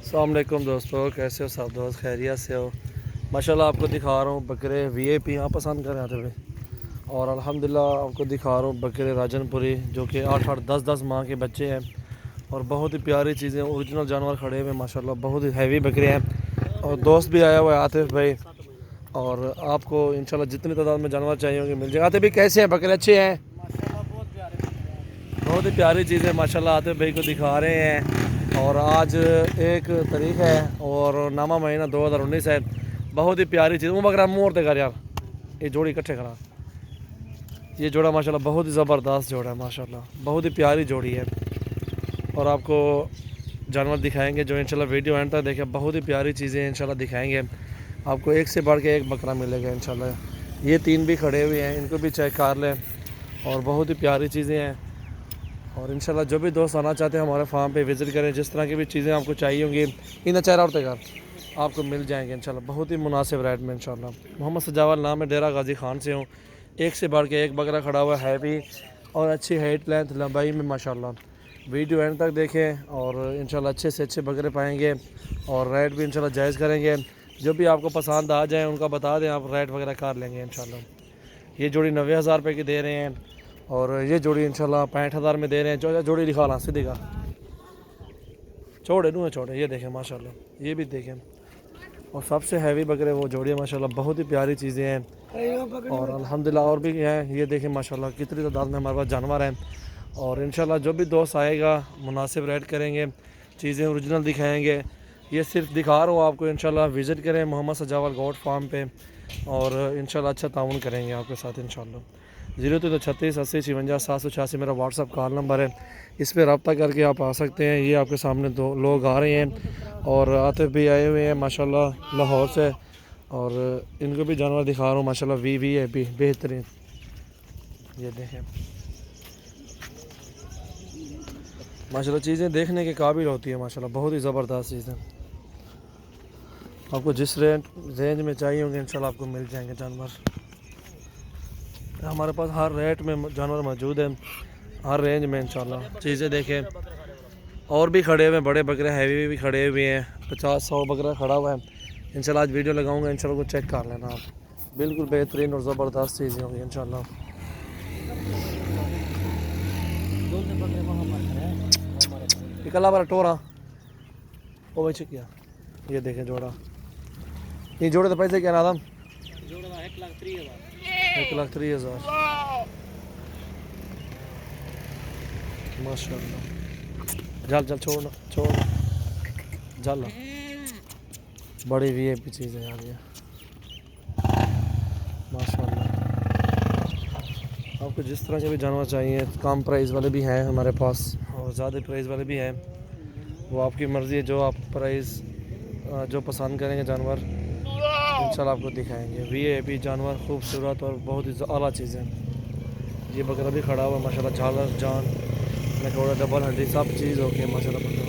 अस्सलाम वालेकुम दोस्तों, कैसे हो सब दोस्त? खैरियत से हो? माशाल्लाह आपको दिखा रहा हूँ बकरे वीआईपी यहाँ पसंद कर रहे थे भाई। और अल्हम्दुलिल्लाह आपको दिखा रहा हूँ बकरे राजनपुरी जो कि 8-8 10-10 माह के बच्चे हैं और बहुत ही प्यारी चीज़ें, ओरिजिनल जानवर खड़े हुए माशाल्लाह, बहुत ही हैवी बकरे हैं। और दोस्त भी आया हुआ है आतिफ भाई। और आपको इंशाल्लाह जितनी तादाद में जानवर चाहिए होंगे मिल जाएगा। आतिफ भाई कैसे हैं बकरे? अच्छे हैं? बहुत ही प्यारी चीज़ है माशाल्लाह, आतिफ भाई को दिखा रहे हैं। और आज 1 तारीख है और नामा महीना 2019 है। बहुत ही प्यारी चीज़। वो बकरा मुँह और देगा यार, ये जोड़ी इकट्ठे करा। ये जोड़ा माशाल्लाह बहुत ही ज़बरदस्त जोड़ा है माशाल्लाह, बहुत ही प्यारी जोड़ी है। और आपको जानवर दिखाएंगे जो इंशाल्लाह वीडियो एंड तक देखें। बहुत ही प्यारी चीज़ें इंशाल्लाह दिखाएंगे आपको, एक से बढ़ के एक बकरा मिलेगा इंशाल्लाह। ये 3 भी खड़े हुए हैं, इनको भी चेक कर लें। और बहुत ही प्यारी चीज़ें हैं। और इंशाल्लाह जो भी दोस्त आना चाहते हैं हमारे फार्म पे विज़िट करें। जिस तरह की भी चीज़ें आपको चाहिए होंगी इन चेहरा और तैयार आपको मिल जाएंगे इंशाल्लाह, बहुत ही मुनासिब रेट में इंशाल्लाह। मोहम्मद सजावल नाम है, डेरा गाजी खान से हूँ। एक से बढ़ के एक बकरा खड़ा हुआ है भी और अच्छी हाइट लेंथ लंबाई में माशाल्लाह। वीडियो एंड तक देखें और इंशाल्लाह अच्छे से अच्छे बकरे पाएंगे और रेट भी इंशाल्लाह जायज़ करेंगे। जो भी आपको पसंद आ जाए उनका बता दें, आप रेट वगैरह कर लेंगे इंशाल्लाह। ये जोड़ी 90,000 रुपये की दे रहे हैं और ये जोड़ी इंशाल्लाह 65,000 में दे रहे हैं। जो जोड़ी दिखा ला सीधी का छोड़े नू है छोड़े। ये देखें माशाल्लाह, ये भी देखें। और सबसे हैवी बकरे वो जोड़ी है माशाल्लाह, बहुत ही प्यारी चीज़ें हैं। और अल्हम्दुलिल्लाह और भी हैं, ये देखें माशाल्लाह कितनी तादाद में हमारे पास जानवर हैं। और इंशाल्लाह जो भी दोस्त आएगा मुनासिब रेट करेंगे, चीज़ें ओरिजिनल दिखाएंगे। ये सिर्फ दिखा रहा हूँ आपको, इंशाल्लाह विज़िट करें मोहम्मद सजावल गोट फार्म पे और इंशाल्लाह अच्छा ताउन करेंगे आपके साथ इंशाल्लाह। 0336 80 56 786 मेरा व्हाट्सअप कॉल नंबर है, इस पर रब्ता करके आप आ सकते हैं। ये आपके सामने 2 लोग आ रहे हैं और आतिफ भी आए हुए हैं माशाल्लाह लाहौर से। और इनको भी जानवर दिखा रहा हूँ माशाल्लाह, वी है भी बेहतरीन। ये देखें माशाल्लाह, चीज़ें देखने के काबिल होती है माशाल्लाह, बहुत ही ज़बरदस्त चीज़ें। आपको जिस रेंज में चाहिए होंगे इंशाल्लाह आपको मिल जाएंगे जानवर। हमारे पास हर रेट में जानवर मौजूद है, हर रेंज में इंशाल्लाह। चीज़ें देखें और भी खड़े हुए हैं, बड़े बकरे हैवी भी खड़े हुए हैं। 50-100 बकरा खड़ा हुआ है इंशाल्लाह। आज वीडियो लगाऊंगा इंशाल्लाह, को चेक कर लेना आप। बिल्कुल बेहतरीन और ज़बरदस्त चीज़ें होंगी इंशाल्लाह। निकला बारा टोरा ओ भाई किया। ये देखें जोड़ा, ये जोड़े तो पैसे क्या नादम? 1,30,000 माशाल्लाह। जल जल छोड़ना छोड़ना जल। बड़ी वीआईपी चीज़ है यार ये माशाल्लाह। आपको जिस तरह के भी जानवर चाहिए, कम प्राइस वाले भी हैं हमारे पास और ज़्यादा प्राइस वाले भी हैं। वो आपकी मर्ज़ी है, जो आप प्राइस जो पसंद करेंगे जानवर इंशाल्लाह आपको दिखाएंगे। वीआईपी जानवर खूबसूरत और बहुत ही आला चीज़ है। ये बकरा भी खड़ा हुआ माशाल्लाह, झालर जान में थोड़ा डबल हड्डी सब चीज़ होगी माशाल्लाह बकरा।